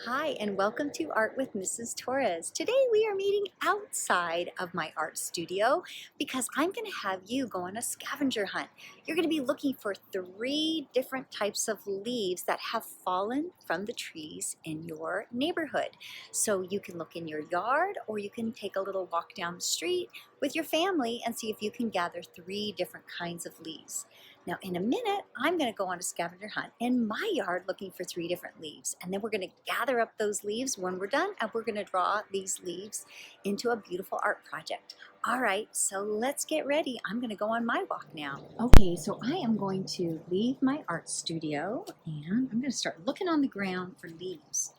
Hi, and welcome to Art with Mrs. Torres. Today we are meeting outside of my art studio because I'm going to have you go on a scavenger hunt. You're going to be looking for 3 different types of leaves that have fallen from the trees in your neighborhood. So you can look in your yard or you can take a little walk down the street with your family and see if you can gather 3 different kinds of leaves. Now, in a minute, I'm going to go on a scavenger hunt in my yard looking for 3 different leaves. And then we're going to gather up those leaves when we're done, and we're going to draw these leaves into a beautiful art project. All right, so let's get ready. I'm going to go on my walk now. Okay, so I am going to leave my art studio, and I'm going to start looking on the ground for leaves.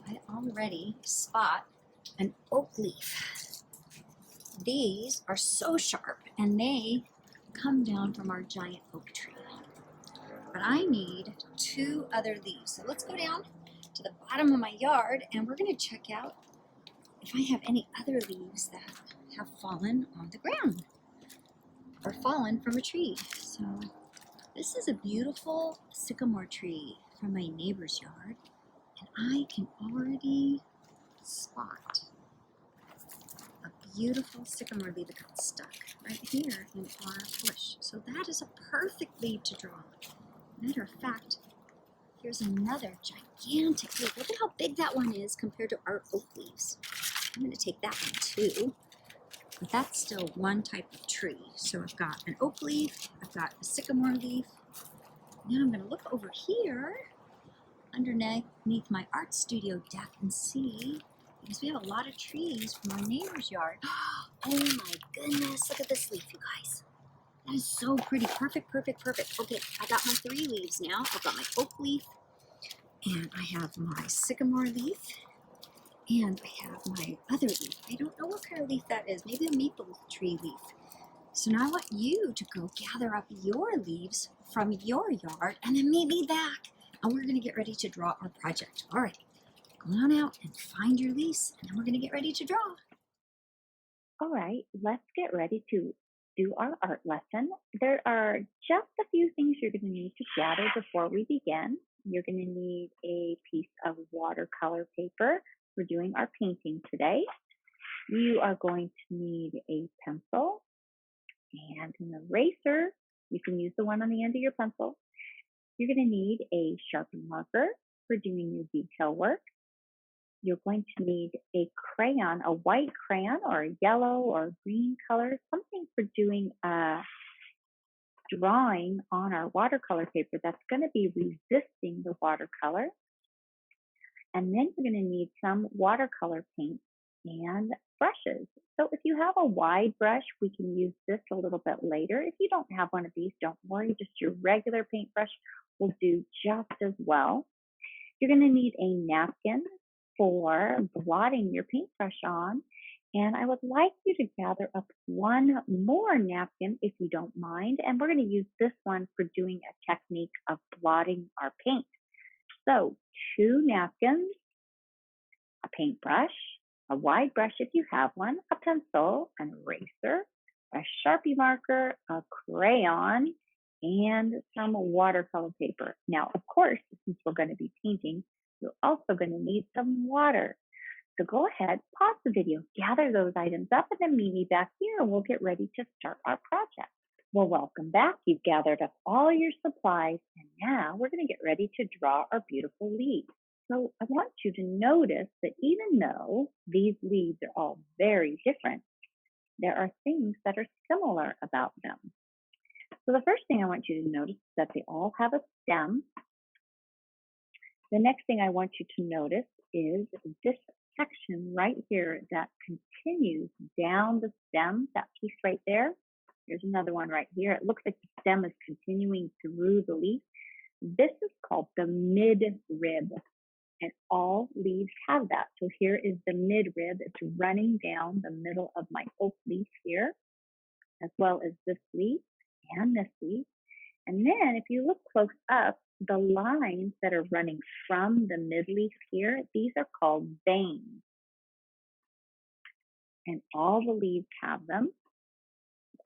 I already spot an oak leaf. These are so sharp, and they come down from our giant oak tree. But I need 2 other leaves. So let's go down to the bottom of my yard and we're going to check out if I have any other leaves that have fallen on the ground or fallen from a tree. So this is a beautiful sycamore tree from my neighbor's yard, and I can already spot a beautiful sycamore leaf that got stuck right here in our bush. So that is a perfect leaf to draw. Matter of fact, here's another gigantic leaf. Look at how big that one is compared to our oak leaves. I'm going to take that one too. But that's still one type of tree. So I've got an oak leaf, I've got a sycamore leaf. Now I'm going to look over here underneath my art studio deck and see, because we have a lot of trees from our neighbor's yard. Oh my goodness, look at this leaf, you guys. That is so pretty. Perfect, perfect, perfect. Okay, I got my 3 leaves now. I've got my oak leaf, and I have my sycamore leaf, and I have my other leaf. I don't know what kind of leaf that is. Maybe a maple tree leaf. So now I want you to go gather up your leaves from your yard and then meet me back. And we're going to get ready to draw our project. All right, go on out and find your leaves, and then we're going to get ready to draw. All right, let's get ready to do our art lesson. There are just a few things you're going to need to gather before we begin. You're going to need a piece of watercolor paper. We're doing our painting today. You are going to need a pencil and an eraser. You can use the one on the end of your pencil. You're going to need a Sharpie marker for doing your detail work. You're going to need a crayon, a white crayon or a yellow or green color, something for doing a drawing on our watercolor paper that's going to be resisting the watercolor. And then you're going to need some watercolor paint and brushes. So if you have a wide brush, we can use this a little bit later. If you don't have one of these, don't worry, just your regular paintbrush will do just as well. You're going to need a napkin for blotting your paintbrush on. And I would like you to gather up one more napkin if you don't mind. And we're going to use this one for doing a technique of blotting our paint. So 2 napkins, a paintbrush, a wide brush if you have one, a pencil, an eraser, a Sharpie marker, a crayon, and some watercolor paper. Now, of course, since we're going to be painting, you're also going to need some water. So go ahead, pause the video, gather those items up, and then meet me back here, and we'll get ready to start our project. Well, welcome back. You've gathered up all your supplies, and now we're going to get ready to draw our beautiful leaves. So I want you to notice that even though these leaves are all very different, there are things that are similar about them. So the first thing I want you to notice is that they all have a stem. The next thing I want you to notice is this section right here that continues down the stem, that piece right there. There's another one right here. It looks like the stem is continuing through the leaf. This is called the midrib, and all leaves have that. So here is the midrib. It's running down the middle of my oak leaf here, as well as this leaf and this leaf. And then if you look close up, the lines that are running from the midleaf here, these are called veins. And all the leaves have them.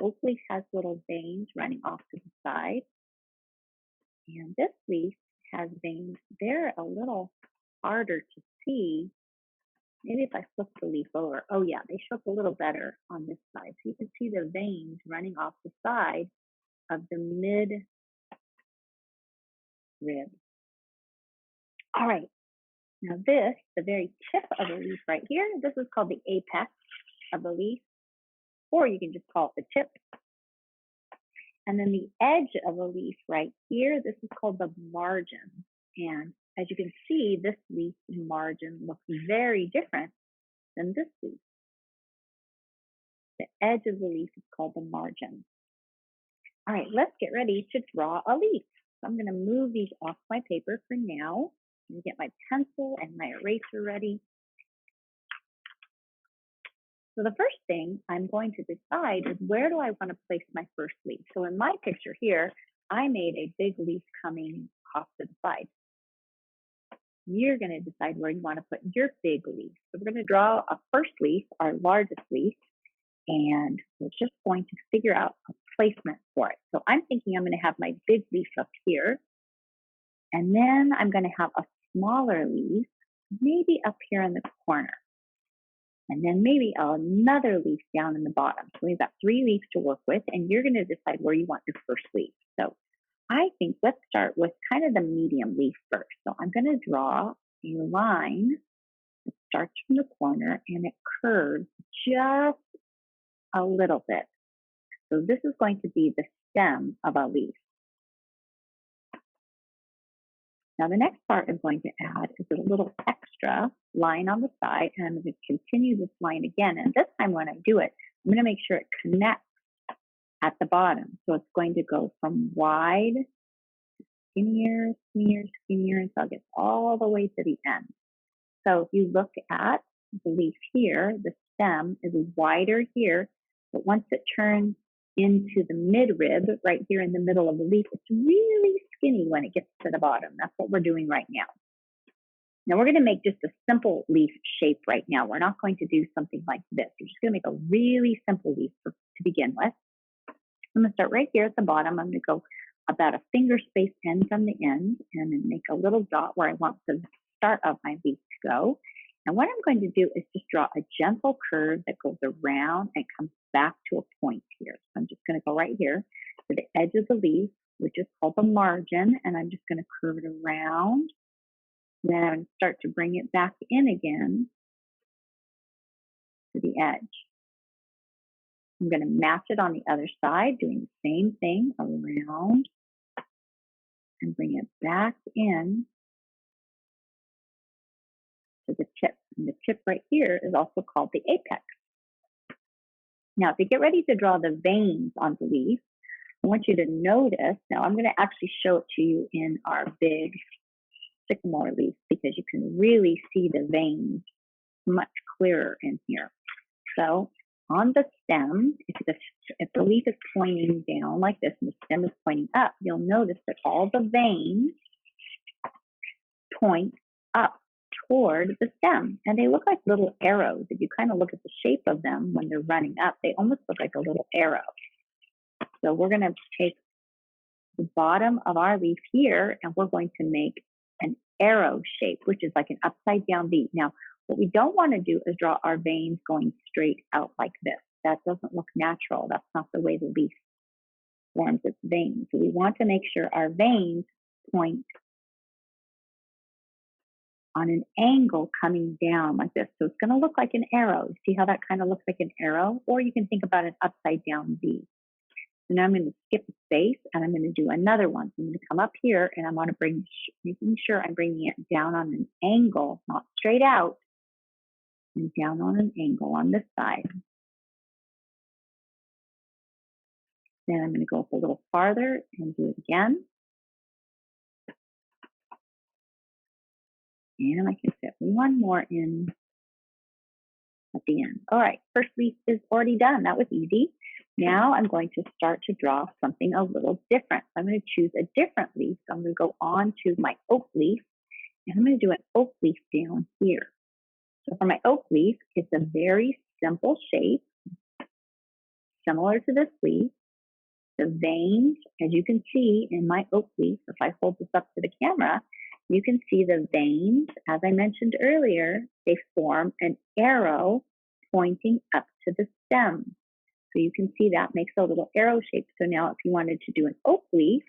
Oak leaf has little veins running off to the side. And this leaf has veins. They're a little harder to see. Maybe if I flip the leaf over. Oh yeah, they show up a little better on this side. So you can see the veins running off the side of the mid rib. All right, now this, the very tip of the leaf right here, this is called the apex of the leaf, or you can just call it the tip. And then the edge of a leaf right here, this is called the margin. And as you can see, this leaf margin looks very different than this leaf. The edge of the leaf is called the margin. All right, let's get ready to draw a leaf. So I'm going to move these off my paper for now. I'm going to get my pencil and my eraser ready. So the first thing I'm going to decide is, where do I want to place my first leaf? So in my picture here, I made a big leaf coming off to the side. You're going to decide where you want to put your big leaf. So we're going to draw a first leaf, our largest leaf, and we're just going to figure out a placement for it. So I'm thinking I'm going to have my big leaf up here, and then I'm going to have a smaller leaf maybe up here in the corner, and then maybe another leaf down in the bottom. So we've got 3 leaves to work with, and you're going to decide where you want your first leaf. So I think let's start with kind of the medium leaf first. So I'm going to draw a line that starts from the corner and it curves just a little bit. So this is going to be the stem of a leaf. Now the next part I'm going to add is a little extra line on the side, and I'm going to continue this line again. And this time when I do it, I'm going to make sure it connects at the bottom. So it's going to go from wide to skinnier, skinnier, skinnier until it gets all the way to the end. So if you look at the leaf here, the stem is wider here, but once it turns into the midrib right here in the middle of the leaf, it's really skinny when it gets to the bottom. That's what we're doing right now. Now we're going to make just a simple leaf shape right now. We're not going to do something like this. We're just going to make a really simple leaf to begin with. I'm going to start right here at the bottom. I'm going to go about a finger space end from the end and then make a little dot where I want the start of my leaf to go. And what I'm going to do is just draw a gentle curve that goes around and comes back to a point here. So I'm just going to go right here to the edge of the leaf, which is called the margin, and I'm just going to curve it around. Then I'm going to start to bring it back in again to the edge. I'm going to match it on the other side, doing the same thing around and bring it back in to the tip. And the tip right here is also called the apex. Now, to get ready to draw the veins on the leaf, I want you to notice, now I'm going to actually show it to you in our big sycamore leaf because you can really see the veins much clearer in here. So on the stem, if the leaf is pointing down like this and the stem is pointing up, you'll notice that all the veins point up toward the stem, and they look like little arrows. If you kind of look at the shape of them when they're running up, they almost look like a little arrow. So we're going to take the bottom of our leaf here and we're going to make an arrow shape, which is like an upside down V. Now, what we don't want to do is draw our veins going straight out like this. That doesn't look natural. That's not the way the leaf forms its veins. So we want to make sure our veins point on an angle coming down like this. So it's going to look like an arrow. See how that kind of looks like an arrow? Or you can think about an upside down V. So now I'm going to skip a space and I'm going to do another one. So I'm going to come up here and I want to making sure I'm bringing it down on an angle, not straight out, and down on an angle on this side. Then I'm going to go up a little farther and do it again. And I can fit one more in at the end. All right, first leaf is already done. That was easy. Now I'm going to start to draw something a little different. I'm going to choose a different leaf. So I'm going to go on to my oak leaf, and I'm going to do an oak leaf down here. So for my oak leaf, it's a very simple shape, similar to this leaf. The veins, as you can see in my oak leaf, if I hold this up to the camera, you can see the veins. As I mentioned earlier, they form an arrow pointing up to the stem. So you can see that makes a little arrow shape. So now if you wanted to do an oak leaf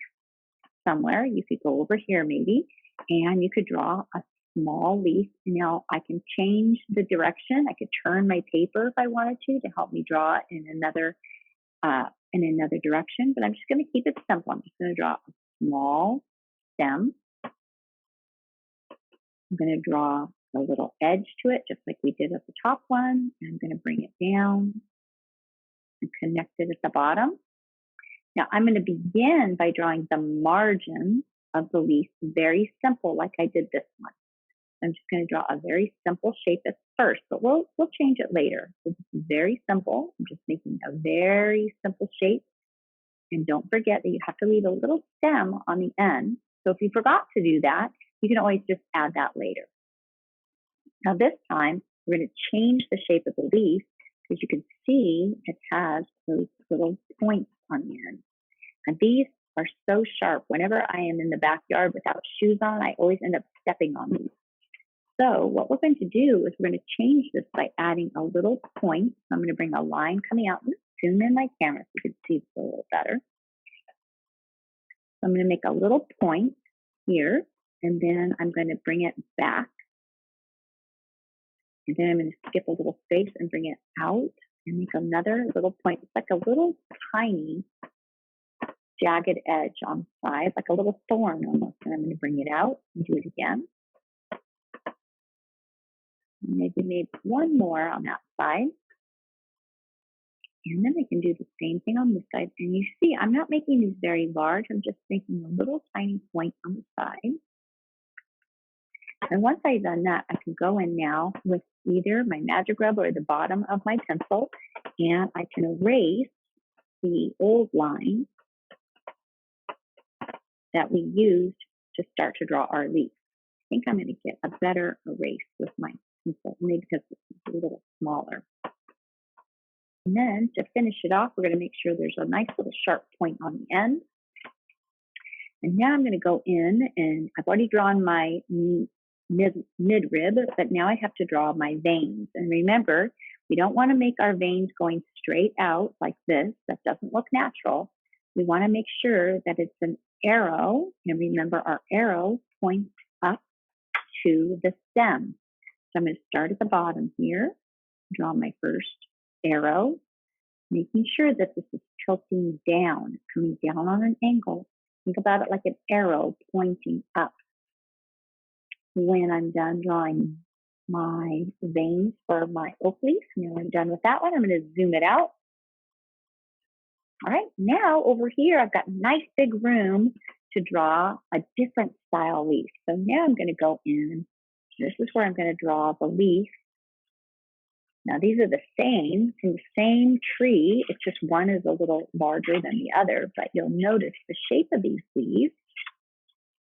somewhere, you could go over here maybe, and you could draw a small leaf. Now I can change the direction. I could turn my paper if I wanted to help me draw it in another direction, but I'm just going to keep it simple. I'm just going to draw a small stem. I'm going to draw a little edge to it, just like we did at the top one. And I'm going to bring it down and connect it at the bottom. Now I'm going to begin by drawing the margin of the leaf, very simple, like I did this one. I'm just going to draw a very simple shape at first, but we'll change it later. So this is very simple. I'm just making a very simple shape. And don't forget that you have to leave a little stem on the end. So if you forgot to do that, you can always just add that later. Now this time, we're going to change the shape of the leaf because you can see it has those little points on the end. And these are so sharp. Whenever I am in the backyard without shoes on, I always end up stepping on these. So what we're going to do is we're going to change this by adding a little point. So I'm going to bring a line coming out. Zoom in my camera so you can see this a little better. So I'm going to make a little point here, and then I'm going to bring it back. And then I'm going to skip a little space and bring it out and make another little point. It's like a little tiny jagged edge on the side, like a little thorn almost. And I'm going to bring it out and do it again. Maybe one more on that side. And then I can do the same thing on this side. And you see, I'm not making these very large. I'm just making a little tiny point on the side. And once I've done that, I can go in now with either my magic rub or the bottom of my pencil, and I can erase the old line that we used to start to draw our leaf. I think I'm going to get a better erase with my pencil, maybe because it's a little smaller. And then to finish it off, we're going to make sure there's a nice little sharp point on the end. And now I'm going to go in, and I've already drawn my mid-rib, but now I have to draw my veins. And remember, we don't want to make our veins going straight out like this. That doesn't look natural. We want to make sure that it's an arrow. And remember, our arrow points up to the stem. So I'm going to start at the bottom here, draw my first arrow, making sure that this is tilting down, coming down on an angle. Think about it like an arrow pointing up. When I'm done drawing my veins for my oak leaf, now I'm done with that one, I'm going to zoom it out. All right, now over here, I've got nice big room to draw a different style leaf. So now I'm going to go in. This is where I'm going to draw the leaf. Now these are the same, in the same tree. It's just one is a little larger than the other, but you'll notice the shape of these leaves,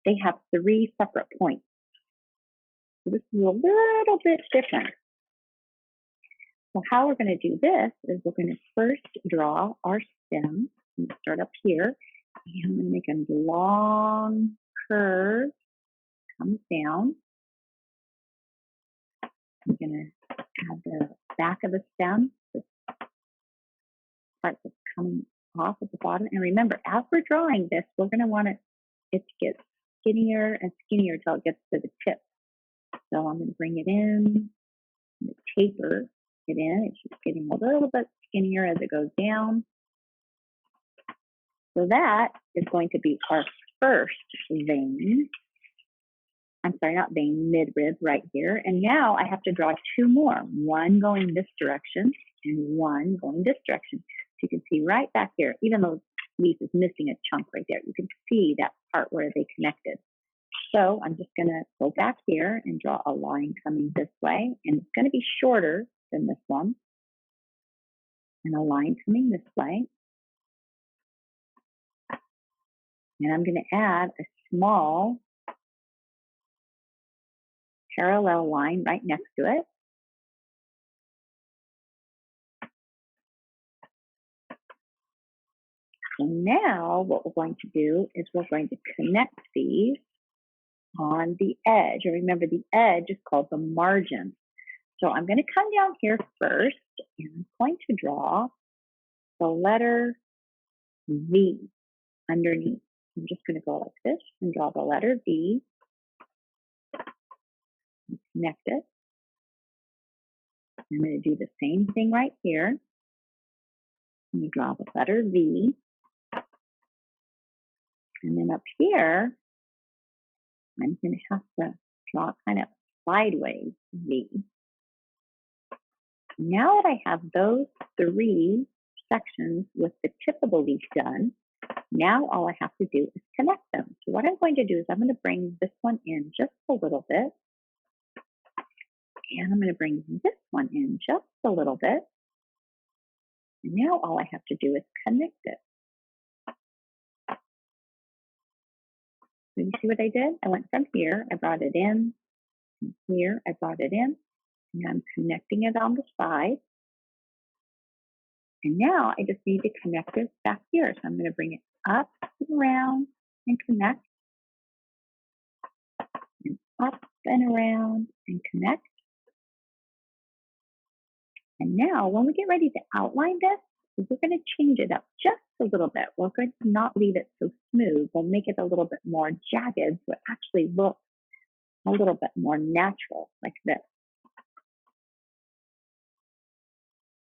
they have 3 separate points. So this is a little bit different. So how we're going to do this is we're going to first draw our stem. I'm going to start up here, and I'm going to make a long curve, comes down. I'm going to add the back of the stem, this part that's coming off at the bottom. And remember, as we're drawing this, we're going to want it to get skinnier and skinnier until it gets to the tip. So I'm going to bring it in, and taper it in. It's just getting a little bit skinnier as it goes down. So that is going to be our first vein. I'm sorry, not vein, mid-rib right here. And now I have to draw 2 more, one going this direction and one going this direction. So you can see right back here, even though the leaf is missing a chunk right there, you can see that part where they connected. So I'm just going to go back here and draw a line coming this way, and it's going to be shorter than this one, and a line coming this way. And I'm going to add a small parallel line right next to it. So now what we're going to do is we're going to connect these on the edge. And remember, the edge is called the margin. So I'm going to come down here first, and I'm going to draw the letter V underneath. I'm just going to go like this and draw the letter V and connect it. I'm going to do the same thing right here. I'm going to draw the letter V. And then up here, I'm going to have to draw kind of sideways V. Now that I have those three sections with the tip of the leaf done, now all I have to do is connect them. So what I'm going to do is I'm going to bring this one in just a little bit. And I'm going to bring this one in just a little bit. And now all I have to do is connect it. So you see what I did? I went from here, I brought it in, and here, I brought it in, and I'm connecting it on the side. And now I just need to connect this back here. So I'm going to bring it up and around and connect, and up and around and connect. And now when we get ready to outline this, we're going to change it up just a little bit. We're going to not leave it so smooth. We'll make it a little bit more jagged so it actually looks a little bit more natural like this.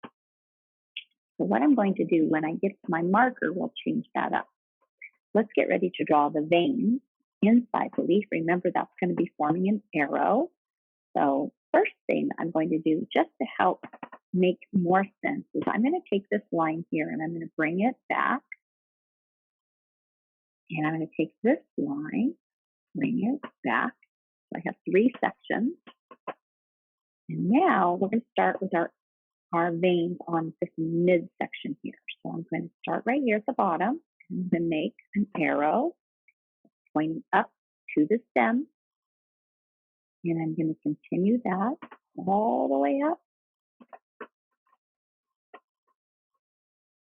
So what I'm going to do when I get to my marker, we'll change that up. Let's get ready to draw the veins inside the leaf. Remember, that's going to be forming an arrow. So first thing I'm going to do, just to help make more sense, is I'm going to take this line here and I'm going to bring it back. And I'm going to take this line, bring it back. So I have three sections. And now we're going to start with our veins on this midsection here. So I'm going to start right here at the bottom. I'm going to make an arrow pointing up to the stem. And I'm going to continue that all the way up.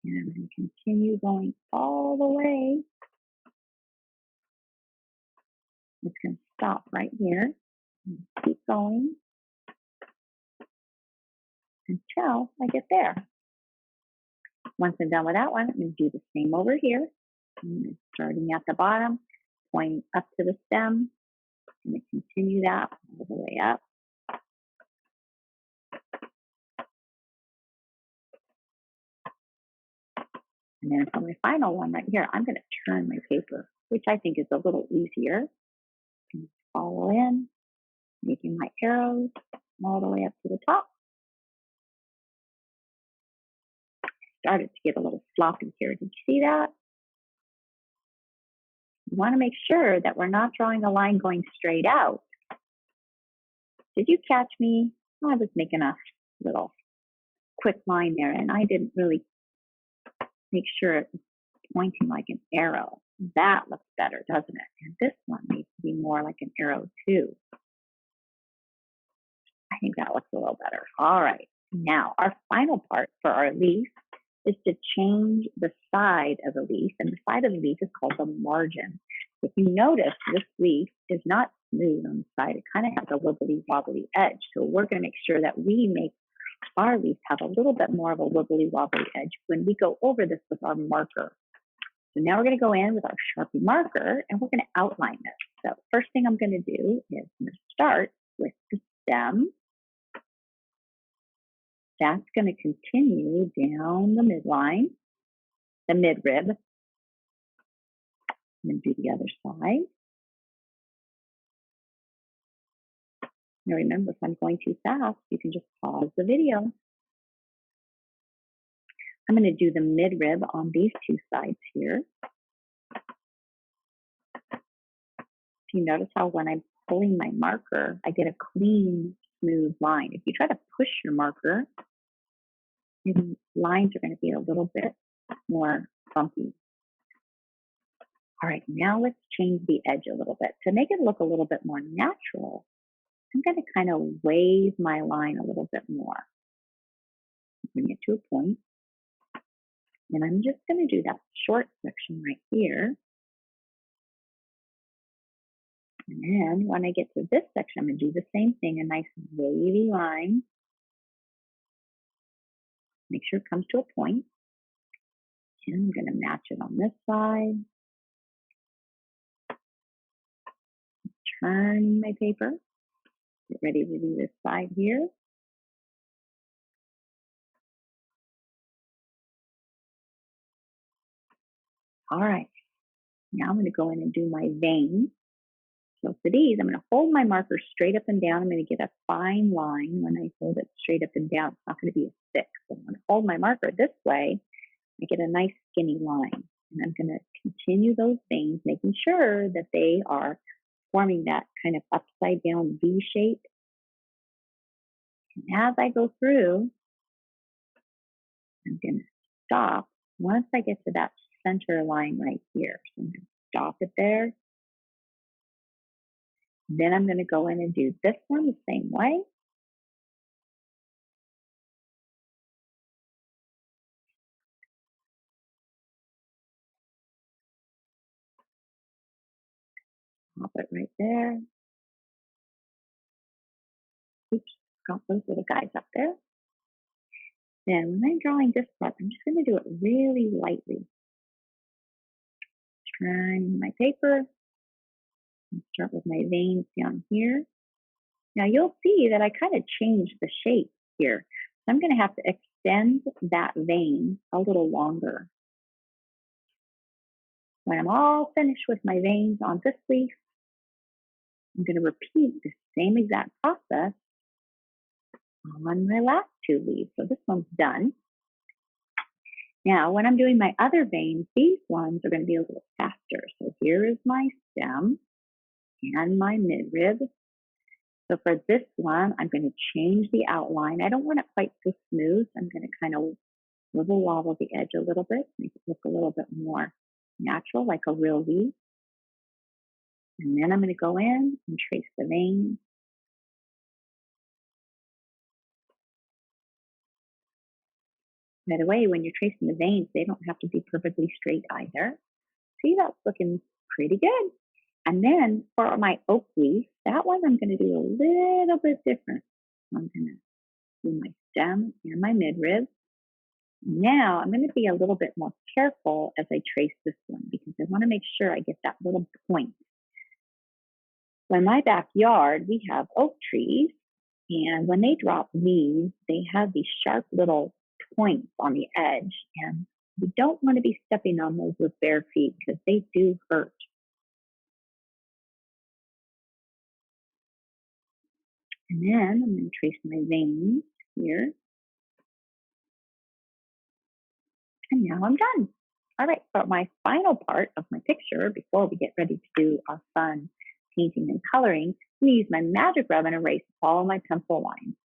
And I'm going to continue going all the way. It's going to stop right here and keep going until I get there. Once I'm done with that one, I'm going to do the same over here. I'm starting at the bottom, pointing up to the stem. I'm going to continue that all the way up. And then for my final one right here, I'm going to turn my paper, which I think is a little easier. Follow in, making my arrows all the way up to the top. Started to get a little sloppy here. Did you see that? You want to make sure that we're not drawing a line going straight out. Did you catch me? I was making a little quick line there, and I didn't really make sure it was pointing like an arrow. That looks better, doesn't it? And this one needs to be more like an arrow too. I think that looks a little better. All right. Now, our final part for our leaf is to change the side of the leaf, and the side of the leaf is called the margin. If you notice, this leaf is not smooth on the side. It kind of has a wibbly wobbly edge. So we're going to make sure that we make our leaf have a little bit more of a wibbly wobbly edge when we go over this with our marker. So now we're going to go in with our Sharpie marker and we're going to outline this. So first thing I'm going to do is I'm going to start with the stem. That's going to continue down the midline, the midrib. I'm going to do the other side. Now remember, if I'm going too fast, you can just pause the video. I'm going to do the midrib on these two sides here. If you notice how when I'm pulling my marker, I get a clean, smooth line. If you try to push your marker, your lines are going to be a little bit more bumpy. All right, now let's change the edge a little bit. To make it look a little bit more natural, I'm going to kind of wave my line a little bit more. Bring it to a point. And I'm just going to do that short section right here. And then when I get to this section, I'm going to do the same thing, a nice wavy line. Make sure it comes to a point. And I'm going to match it on this side. Turn my paper. Get ready to do this side here. All right. Now I'm going to go in and do my veins. So for these, I'm going to hold my marker straight up and down. I'm going to get a fine line when I hold it straight up and down. It's not going to be as thick. So I'm going to hold my marker this way. I get a nice skinny line. And I'm going to continue those veins, making sure that they are forming that kind of upside down V shape. And as I go through, I'm going to stop once I get to that center line right here. So I'm going to stop it there. Then I'm going to go in and do this one the same way. Pop it right there. Oops, got those little guys up there. Then when I'm drawing this part, I'm just going to do it really lightly. Turn my paper. And start with my veins down here. Now you'll see that I kind of changed the shape here. So I'm going to have to extend that vein a little longer. When I'm all finished with my veins on this leaf, I'm going to repeat the same exact process on my last two leaves. So this one's done. Now, when I'm doing my other veins, these ones are going to be a little faster. So here is my stem and my midrib. So for this one, I'm going to change the outline. I don't want it quite so smooth. I'm going to kind of wibble wobble the edge a little bit, make it look a little bit more natural, like a real leaf. And then I'm going to go in and trace the veins. By the way, when you're tracing the veins, they don't have to be perfectly straight either. See, that's looking pretty good. And then for my oak leaf, that one I'm going to do a little bit different. I'm going to do my stem and my midrib. Now I'm going to be a little bit more careful as I trace this one because I want to make sure I get that little point. So in my backyard, we have oak trees, and when they drop leaves, they have these sharp little points on the edge, and we don't want to be stepping on those with bare feet because they do hurt. And then I'm going to trace my veins here. And now I'm done. All right, for my final part of my picture, before we get ready to do our fun painting and coloring, I'm going to use my magic rub and erase all my pencil lines.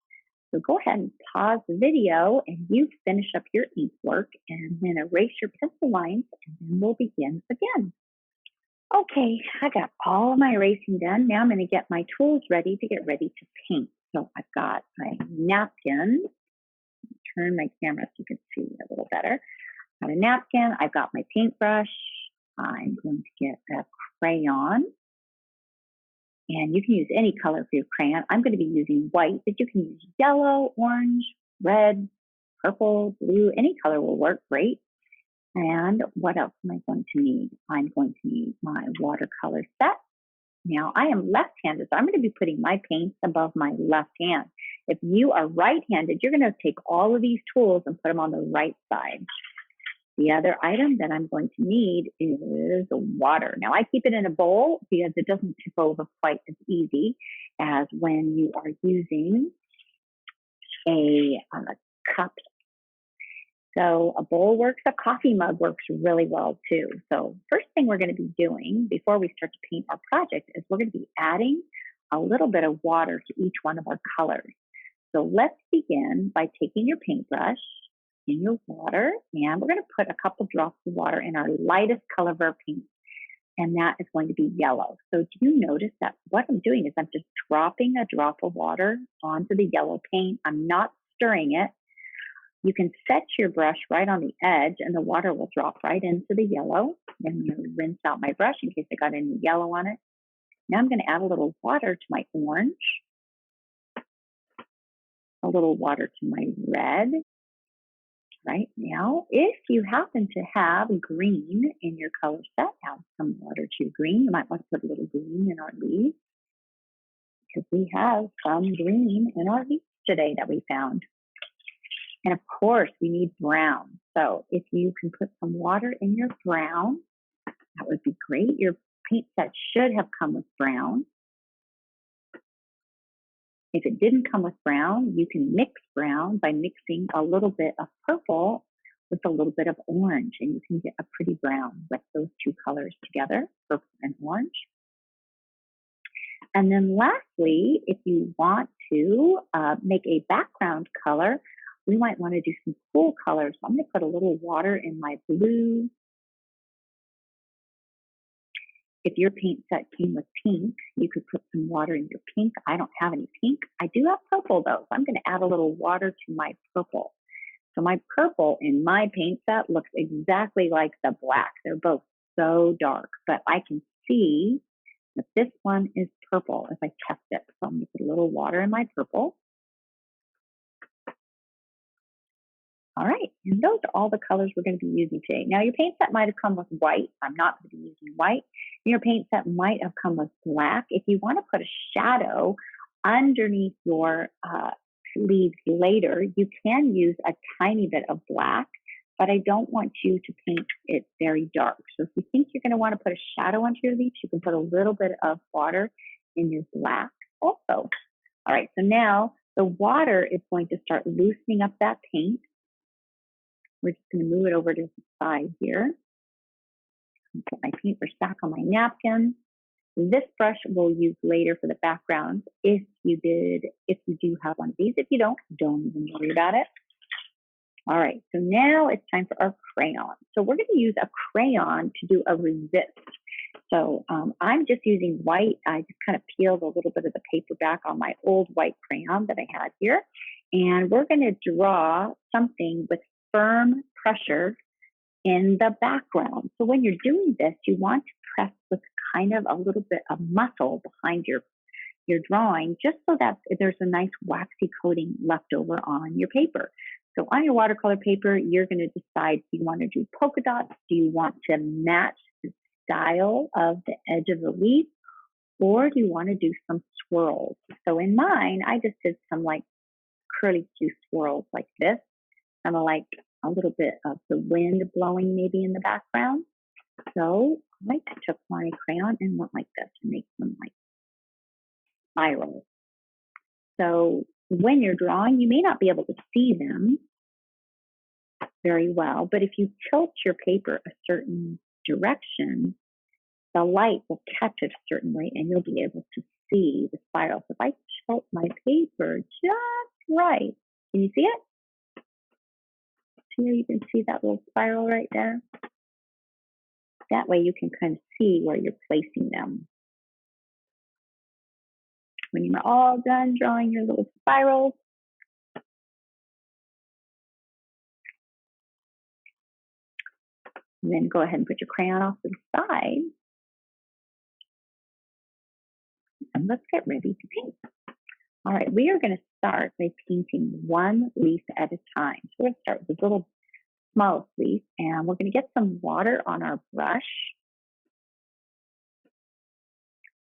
So go ahead and pause the video and you finish up your ink work and then erase your pencil lines and then we'll begin again. Okay, I got all of my erasing done. Now I'm going to get my tools ready to get ready to paint. So I've got my napkin. Turn my camera so you can see a little better. I've got a napkin. I've got my paintbrush. I'm going to get a crayon. And you can use any color for your crayon. I'm going to be using white, but you can use yellow, orange, red, purple, blue. Any color will work great. And what else am I going to need? I'm going to need my watercolor set. Now, I am left-handed, so I'm going to be putting my paints above my left hand. If you are right-handed, you're going to take all of these tools and put them on the right side. The other item that I'm going to need is water. Now, I keep it in a bowl because it doesn't tip over quite as easy as when you are using a cup. So a bowl works, a coffee mug works really well too. So first thing we're going to be doing before we start to paint our project is we're going to be adding a little bit of water to each one of our colors. So let's begin by taking your paintbrush in your water, and we're going to put a couple drops of water in our lightest color of our paint, and that is going to be yellow. So do you notice that what I'm doing is I'm just dropping a drop of water onto the yellow paint. I'm not stirring it. You can set your brush right on the edge and the water will drop right into the yellow. I'm going to rinse out my brush in case I got any yellow on it. Now I'm going to add a little water to my orange, a little water to my red. Right now, if you happen to have green in your color set, add some water to your green. You might want to put a little green in our leaves because we have some green in our leaves today that we found. And of course, we need brown. So if you can put some water in your brown, that would be great. Your paint set should have come with brown. If it didn't come with brown, you can mix brown by mixing a little bit of purple with a little bit of orange, and you can get a pretty brown with those two colors together, purple and orange. And then lastly, if you want to make a background color, we might want to do some cool colors. So I'm going to put a little water in my blue. If your paint set came with pink, you could put some water in your pink. I don't have any pink. I do have purple though, so I'm going to add a little water to my purple. So my purple in my paint set looks exactly like the black. They're both so dark, but I can see that this one is purple if I test it. So I'm going to put a little water in my purple. All right, and those are all the colors we're going to be using today. Now, your paint set might have come with white. I'm not going to be using white. Your paint set might have come with black. If you want to put a shadow underneath your leaves later, you can use a tiny bit of black, but I don't want you to paint it very dark. So if you think you're going to want to put a shadow onto your leaves, you can put a little bit of water in your black also. All right, so now the water is going to start loosening up that paint. We're just going to move it over to the side here. Put my paintbrush back on my napkin. This brush we'll use later for the background if you do have one of these. If you don't even worry about it. All right, so now it's time for our crayon. So we're going to use a crayon to do a resist. So I'm just using white. I just kind of peeled a little bit of the paper back on my old white crayon that I had here. And we're going to draw something with firm pressure in the background. So when you're doing this, you want to press with kind of a little bit of muscle behind your drawing, just so that there's a nice waxy coating left over on your paper. So on your watercolor paper, you're going to decide, do you want to do polka dots? Do you want to match the style of the edge of the leaf? Or do you want to do some swirls? So in mine, I just did some like curly Q swirls like this. Kind of like a little bit of the wind blowing maybe in the background. So I took my crayon and went like this to make them like spirals. So when you're drawing, you may not be able to see them very well, but if you tilt your paper a certain direction, the light will catch it a certain way and you'll be able to see the spirals. If I tilt my paper just right, can you see it? Here you can see that little spiral right there. That way you can kind of see where you're placing them. When you're all done drawing your little spirals, then go ahead and put your crayon off to the side. And let's get ready to paint. All right, we are going to start by painting one leaf at a time. So we're going to start with this little smallest leaf, and we're going to get some water on our brush.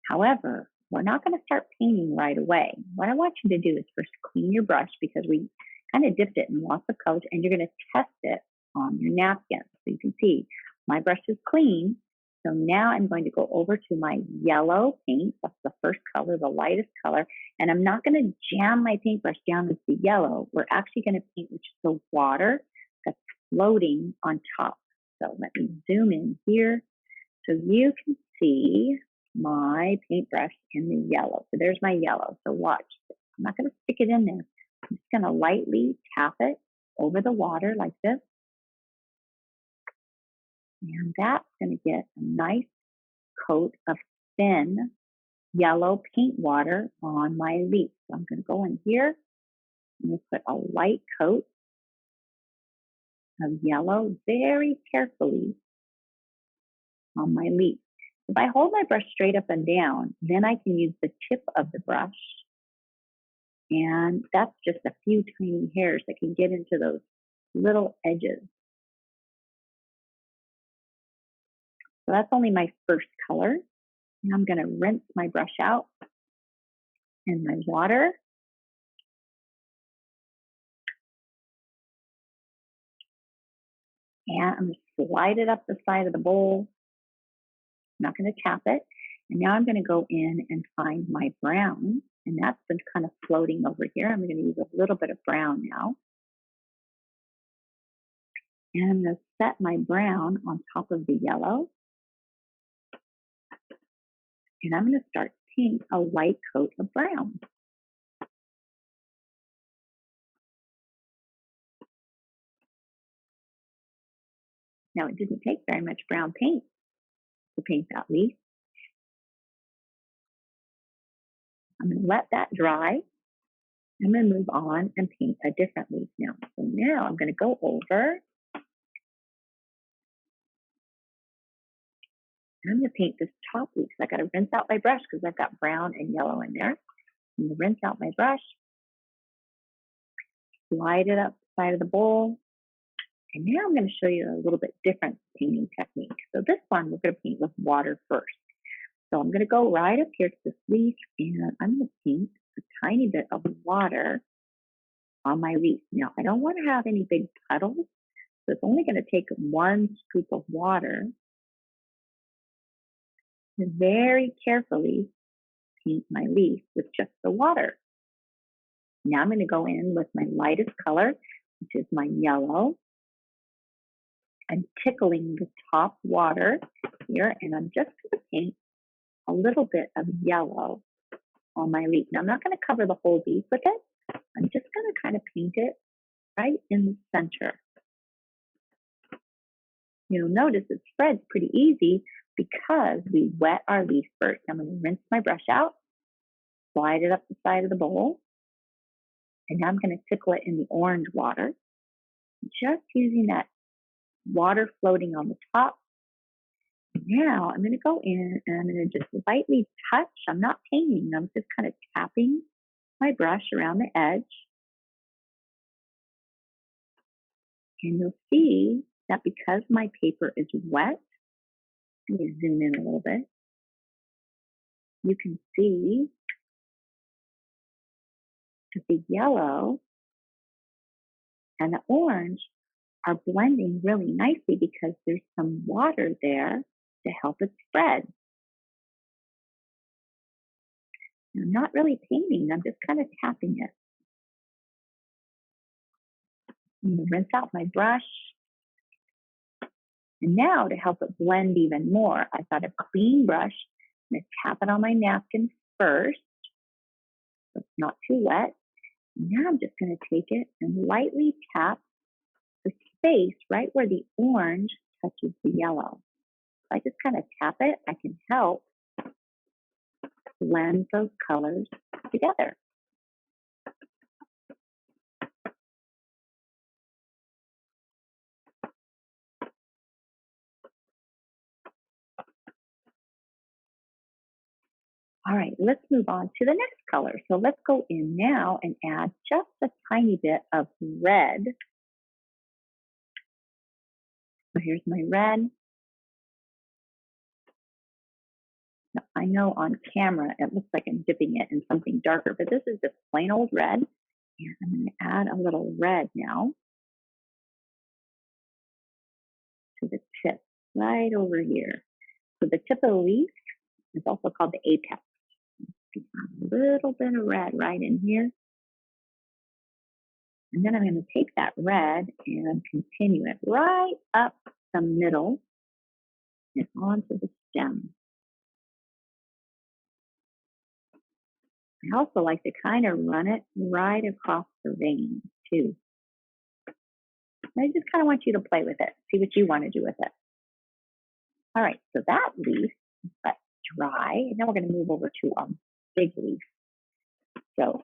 However, we're not going to start painting right away. What I want you to do is first clean your brush because we kind of dipped it in lots of colors, and you're going to test it on your napkin. So you can see my brush is clean. So now I'm going to go over to my yellow paint. That's the first color, the lightest color. And I'm not going to jam my paintbrush down into the yellow. We're actually going to paint with the water that's floating on top. So let me zoom in here so you can see my paintbrush in the yellow. So there's my yellow. So watch. I'm not going to stick it in there. I'm just going to lightly tap it over the water like this. And that's going to get a nice coat of thin yellow paint water on my leaf. So I'm going to go in here. I'm going to put a light coat of yellow very carefully on my leaf. If I hold my brush straight up and down, then I can use the tip of the brush. And that's just a few tiny hairs that can get into those little edges. So that's only my first color. Now I'm going to rinse my brush out in my water. And I'm going to slide it up the side of the bowl. I'm not going to tap it. And now I'm going to go in and find my brown. And that's been kind of floating over here. I'm going to use a little bit of brown now. And I'm going to set my brown on top of the yellow. And I'm going to start painting a light coat of brown. Now it didn't take very much brown paint to paint that leaf. I'm going to let that dry. I'm going to move on and paint a different leaf now. So now I'm going to go over. I'm going to paint this top leaf. So I got to rinse out my brush because I've got brown and yellow in there. I'm going to rinse out my brush, slide it up the side of the bowl. And now I'm going to show you a little bit different painting technique. So this one, we're going to paint with water first. So I'm going to go right up here to this leaf and I'm going to paint a tiny bit of water on my leaf. Now, I don't want to have any big puddles. So it's only going to take one scoop of water and very carefully paint my leaf with just the water. Now I'm going to go in with my lightest color, which is my yellow. I'm tickling the top water here, and I'm just going to paint a little bit of yellow on my leaf. Now, I'm not going to cover the whole leaf with it. I'm just going to kind of paint it right in the center. You'll notice it spreads pretty easy because we wet our leaf first. I'm going to rinse my brush out, slide it up the side of the bowl, and now I'm going to tickle it in the orange water, just using that water floating on the top. Now I'm going to go in and I'm going to just lightly touch. I'm not painting, I'm just kind of tapping my brush around the edge. And you'll see that because my paper is wet, let me zoom in a little bit, you can see that the yellow and the orange are blending really nicely because there's some water there to help it spread. I'm not really painting, I'm just kind of tapping it. I'm going to rinse out my brush. And now to help it blend even more, I've got a clean brush. I'm going to tap it on my napkin first, so it's not too wet. Now I'm just going to take it and lightly tap the space right where the orange touches the yellow. If I just kind of tap it, I can help blend those colors together. All right, let's move on to the next color. So let's go in now and add just a tiny bit of red. So here's my red. Now, I know on camera it looks like I'm dipping it in something darker, but this is just plain old red. And I'm going to add a little red now to the tip right over here. So the tip of the leaf is also called the apex. A little bit of red right in here. And then I'm going to take that red and continue it right up the middle and onto the stem. I also like to kind of run it right across the vein too. I just kind of want you to play with it, see what you want to do with it. All right, so that leaf is dry. And now we're going to move over to a big leaf. So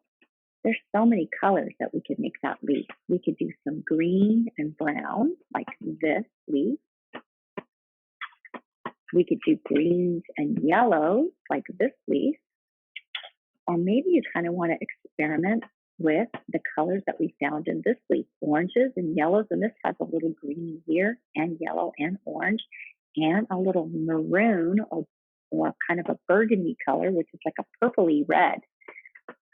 there's so many colors that we could make that leaf. We could do some green and brown, like this leaf. We could do greens and yellows like this leaf, or maybe you kind of want to experiment with the colors that we found in this leaf, oranges and yellows, and this has a little green here and yellow and orange and a little maroon or kind of a burgundy color, which is like a purpley red.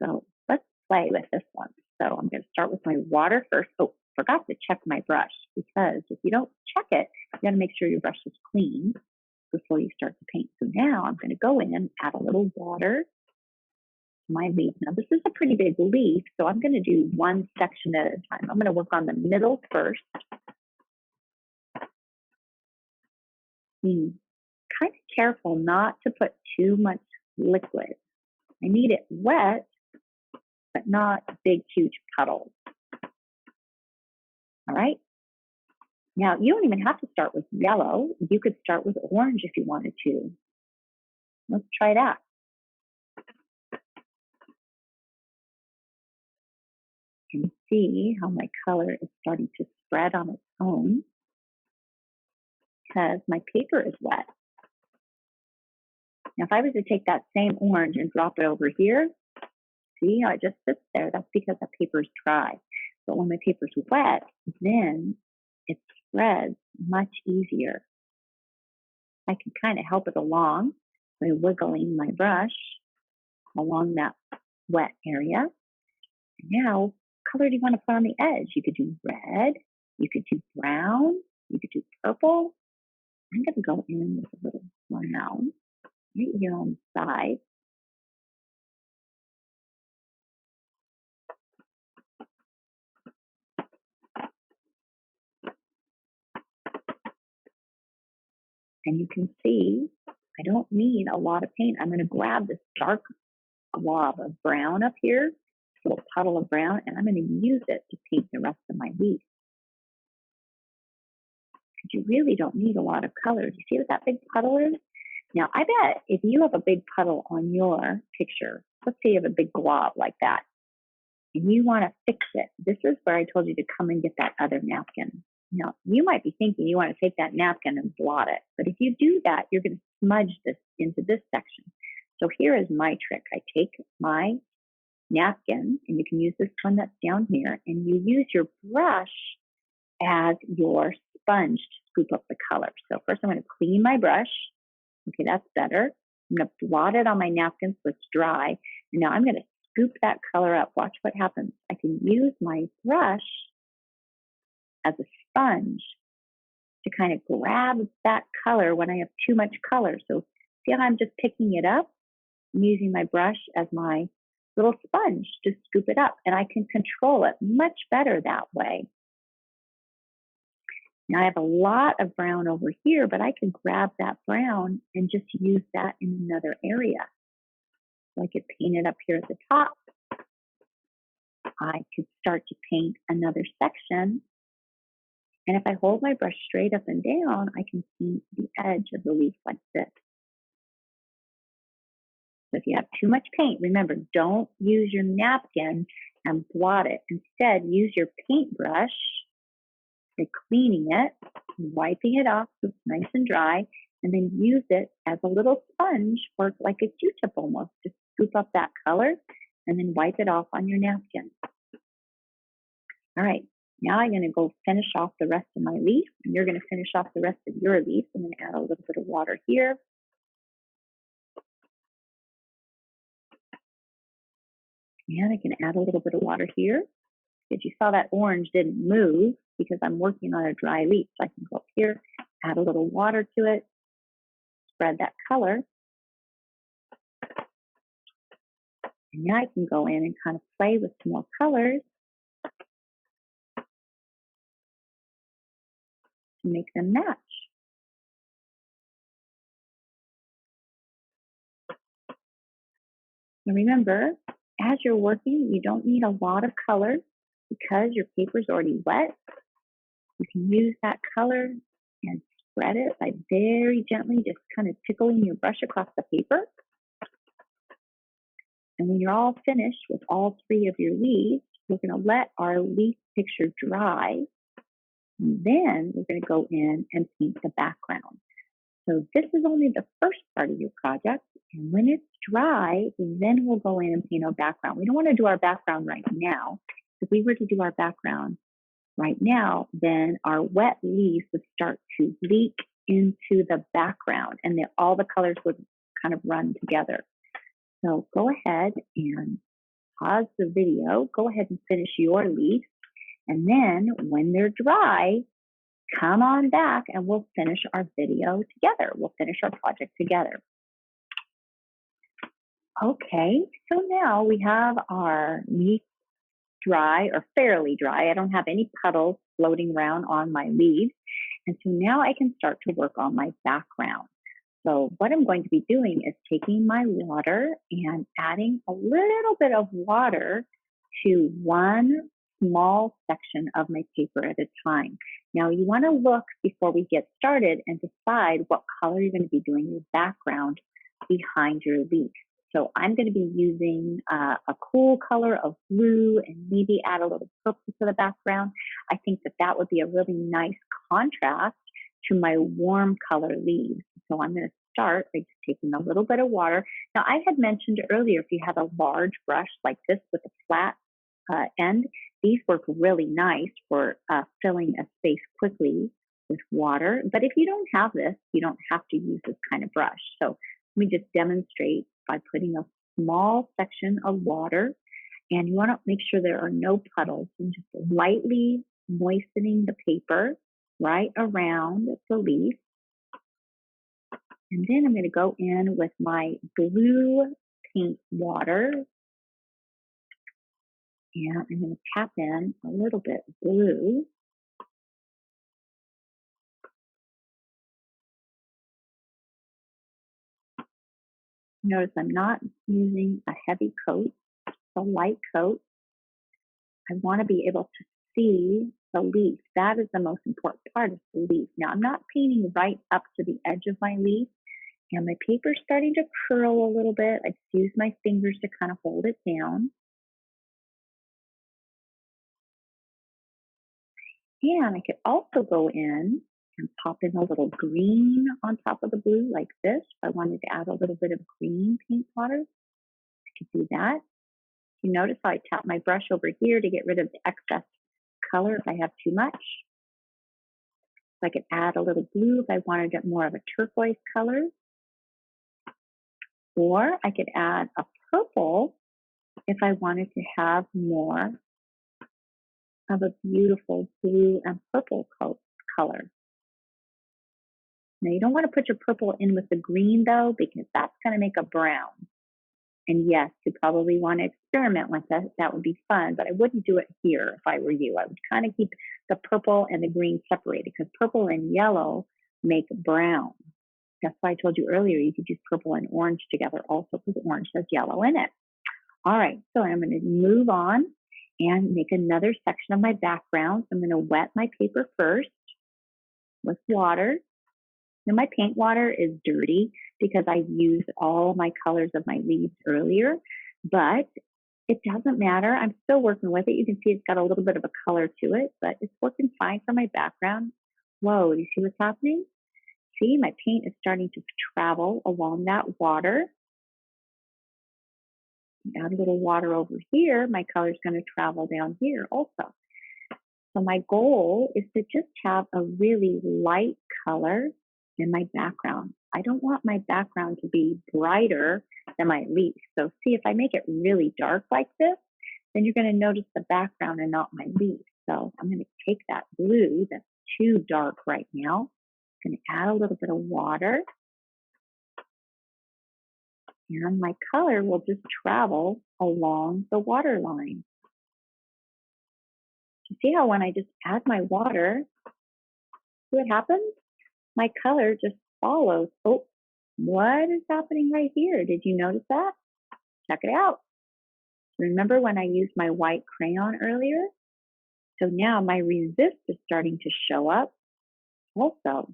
So let's play with this one. So I'm going to start with my water first. Oh, forgot to check my brush, because if you don't check it, you got to make sure your brush is clean before you start to paint. So now I'm going to go in and add a little water to my leaf. Now this is a pretty big leaf, so I'm going to do one section at a time. I'm going to work on the middle first. Being kind of careful not to put too much liquid. I need it wet, but not big, huge puddles. All right. Now, you don't even have to start with yellow. You could start with orange if you wanted to. Let's try that. You can see how my color is starting to spread on its own because my paper is wet. Now, if I was to take that same orange and drop it over here, see how it just sits there? That's because that paper is dry. But when my paper's wet, then it spreads much easier. I can kind of help it along by wiggling my brush along that wet area. And now, what color do you want to put on the edge? You could do red, you could do brown, you could do purple. I'm going to go in with a little brown right here on the side. And you can see I don't need a lot of paint. I'm going to grab this dark glob of brown up here, a little puddle of brown, and I'm going to use it to paint the rest of my leaf. You really don't need a lot of colors. You see what that big puddle is? Now, I bet if you have a big puddle on your picture, let's say you have a big glob like that, and you want to fix it, this is where I told you to come and get that other napkin. Now, you might be thinking you want to take that napkin and blot it, but if you do that, you're going to smudge this into this section. So here is my trick. I take my napkin, and you can use this one that's down here, and you use your brush as your sponge to scoop up the color. So first I'm going to clean my brush. Okay, that's better. I'm going to blot it on my napkin so it's dry. And now I'm going to scoop that color up. Watch what happens. I can use my brush as a sponge to kind of grab that color when I have too much color. So see how I'm just picking it up? I'm using my brush as my little sponge to scoop it up, and I can control it much better that way. Now I have a lot of brown over here, but I can grab that brown and just use that in another area. So I could paint it up here at the top. I could start to paint another section. And if I hold my brush straight up and down, I can paint the edge of the leaf like this. So if you have too much paint, remember, don't use your napkin and blot it. Instead, use your paintbrush by cleaning it, wiping it off so it's nice and dry, and then use it as a little sponge or like a Q-tip almost to scoop up that color and then wipe it off on your napkin. All right, now I'm going to go finish off the rest of my leaf, and you're going to finish off the rest of your leaf. I'm going to add a little bit of water here. And I can add a little bit of water here. Because you saw that orange didn't move because I'm working on a dry leaf. So I can go up here, add a little water to it, spread that color. And now I can go in and kind of play with some more colors to make them match. And remember, as you're working, you don't need a lot of color because your paper's already wet. You can use that color and spread it by very gently just kind of tickling your brush across the paper. And when you're all finished with all three of your leaves, we're going to let our leaf picture dry. And then we're going to go in and paint the background. So this is only the first part of your project. And when it's dry, then we'll go in and paint our background. We don't want to do our background right now. If we were to do our background right now, then our wet leaves would start to leak into the background and then all the colors would kind of run together. So go ahead and pause the video. Go ahead and finish your leaves. And then when they're dry, come on back and we'll finish our video together. We'll finish our project together. Okay, so now we have our leaf dry or fairly dry. I don't have any puddles floating around on my leaves. And so now I can start to work on my background. So what I'm going to be doing is taking my water and adding a little bit of water to one small section of my paper at a time. Now you want to look before we get started and decide what color you're going to be doing your background behind your leaf. So I'm going to be using a cool color of blue and maybe add a little purple to the background. I think that that would be a really nice contrast to my warm color leaves. So I'm going to start by just taking a little bit of water. Now I had mentioned earlier, if you have a large brush like this with a flat end, these work really nice for filling a space quickly with water. But if you don't have this, you don't have to use this kind of brush. So let me just demonstrate by putting a small section of water, and you want to make sure there are no puddles, and just lightly moistening the paper right around the leaf. And then I'm going to go in with my blue paint water, and I'm going to tap in a little bit of blue. Notice I'm not using a heavy coat, a light coat. I want to be able to see the leaf. That is the most important part of the leaf. Now I'm not painting right up to the edge of my leaf, and my paper's starting to curl a little bit. I just use my fingers to kind of hold it down. And I could also go in and pop in a little green on top of the blue like this. If I wanted to add a little bit of green paint water, I could do that. You notice how I tap my brush over here to get rid of the excess color if I have too much. So I could add a little blue if I wanted it more of a turquoise color. Or I could add a purple if I wanted to have more of a beautiful blue and purple color. Now you don't want to put your purple in with the green though, because that's going to make a brown. And yes, you probably want to experiment with that. That would be fun, but I wouldn't do it here if I were you. I would kind of keep the purple and the green separated, because purple and yellow make brown. That's why I told you earlier you could use purple and orange together also, because orange has yellow in it. All right, so I'm going to move on and make another section of my background. I'm going to wet my paper first with water. Now my paint water is dirty because I used all my colors of my leaves earlier, but it doesn't matter. I'm still working with it. You can see it's got a little bit of a color to it, but it's working fine for my background. Whoa, do you see what's happening? See, my paint is starting to travel along that water. Add a little water over here, my color is going to travel down here also. So my goal is to just have a really light color in my background. I don't want my background to be brighter than my leaf. So see, if I make it really dark like this, then you're going to notice the background and not my leaf. So I'm going to take that blue that's too dark right now. I'm going to add a little bit of water. And my color will just travel along the water line. You see how when I just add my water, see what happens? My color just follows. Oh, what is happening right here? Did you notice that? Check it out. Remember when I used my white crayon earlier? So now my resist is starting to show up also.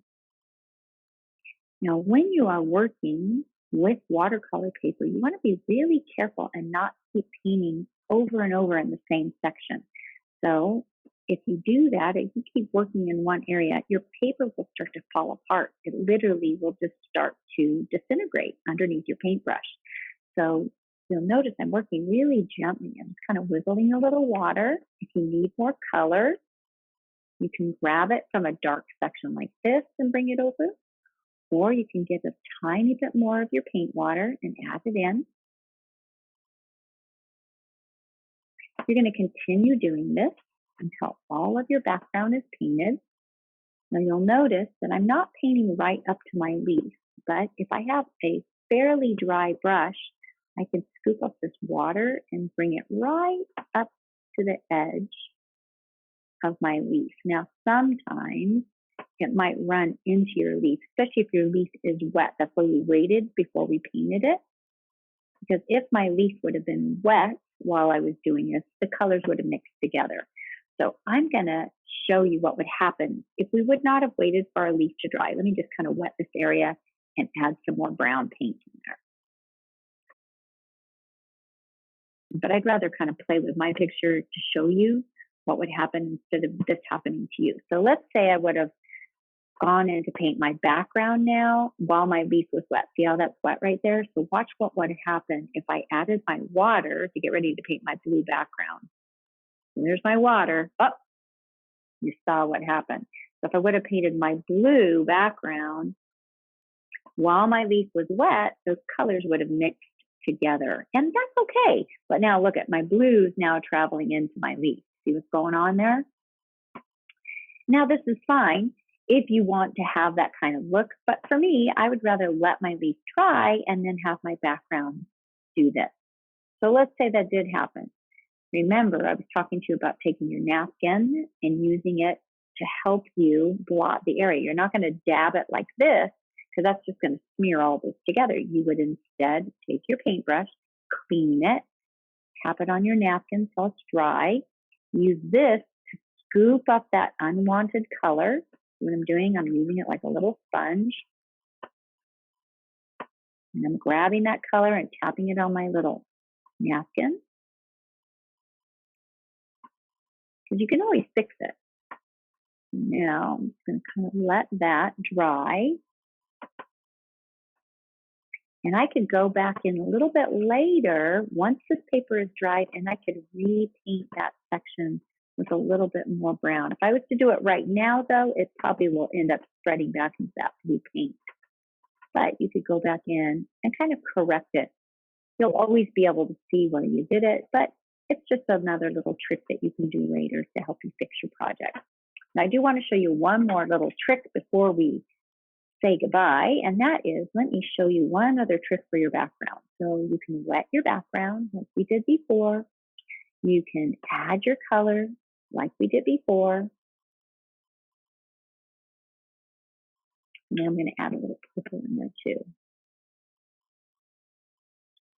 Now, when you are working with watercolor paper, you want to be really careful and not keep painting over and over in the same section. So if you do that, if you keep working in one area, your paper will start to fall apart. It literally will just start to disintegrate underneath your paintbrush. So you'll notice I'm working really gently. I'm just kind of wiggling a little water. If you need more color, you can grab it from a dark section like this and bring it over, or you can get a tiny bit more of your paint water and add it in. You're going to continue doing this until all of your background is painted. Now you'll notice that I'm not painting right up to my leaf, but if I have a fairly dry brush, I can scoop up this water and bring it right up to the edge of my leaf. Now sometimes it might run into your leaf, especially if your leaf is wet. That's why we waited before we painted it. Because if my leaf would have been wet while I was doing this, the colors would have mixed together. So I'm going to show you what would happen if we would not have waited for our leaf to dry. Let me just kind of wet this area and add some more brown paint in there. But I'd rather kind of play with my picture to show you what would happen instead of this happening to you. So let's say I would have gone in to paint my background now while my leaf was wet. See how that's wet right there? So watch what would happen if I added my water to get ready to paint my blue background. And there's my water. Oh, you saw what happened. So if I would have painted my blue background while my leaf was wet, those colors would have mixed together. And that's okay. But now look at my blues now traveling into my leaf. See what's going on there? Now this is fine if you want to have that kind of look. But for me, I would rather let my leaf dry and then have my background do this. So let's say that did happen. Remember, I was talking to you about taking your napkin and using it to help you blot the area. You're not going to dab it like this because that's just going to smear all this together. You would instead take your paintbrush, clean it, tap it on your napkin so it's dry. Use this to scoop up that unwanted color. What I'm doing, I'm using it like a little sponge. And I'm grabbing that color and tapping it on my little napkin. Because you can always fix it. Now, I'm just going to kind of let that dry. And I could go back in a little bit later, once this paper is dried, and I could repaint that section with a little bit more brown. If I was to do it right now, though, it probably will end up spreading back into that blue paint. But you could go back in and kind of correct it. You'll always be able to see where you did it, but it's just another little trick that you can do later to help you fix your project. Now, I do want to show you one more little trick before we say goodbye, and that is, let me show you one other trick for your background. So you can wet your background like we did before. You can add your color like we did before. Now I'm going to add a little purple in there too.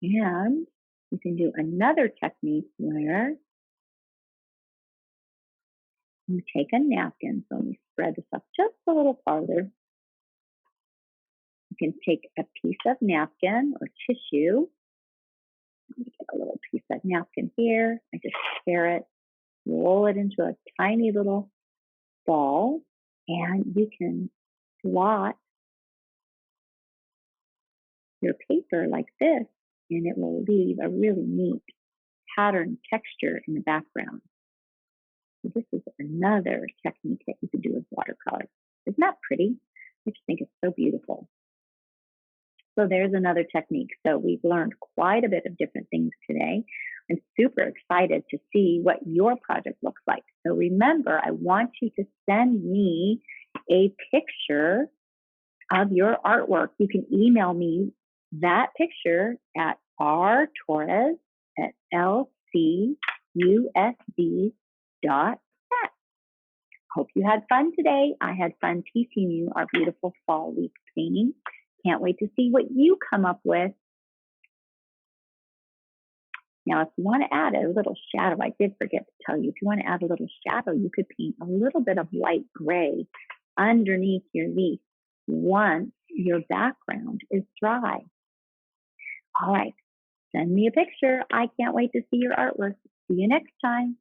And you can do another technique where you take a napkin. So let me spread this up just a little farther. You can take a piece of napkin or tissue. Let me get a little piece of napkin here. I just tear it, roll it into a tiny little ball, and you can blot your paper like this, and it will leave a really neat pattern texture in the background. So this is another technique that you can do with watercolor. Isn't that pretty? I just think it's so beautiful. So there's another technique. So we've learned quite a bit of different things today. I'm super excited to see what your project looks like. So remember, I want you to send me a picture of your artwork. You can email me that picture at rtorres@lcusd.net. Hope you had fun today. I had fun teaching you our beautiful fall leaf painting. Can't wait to see what you come up with. Now, if you want to add a little shadow, I did forget to tell you, if you want to add a little shadow, you could paint a little bit of light gray underneath your leaf once your background is dry. All right, send me a picture. I can't wait to see your artwork. See you next time.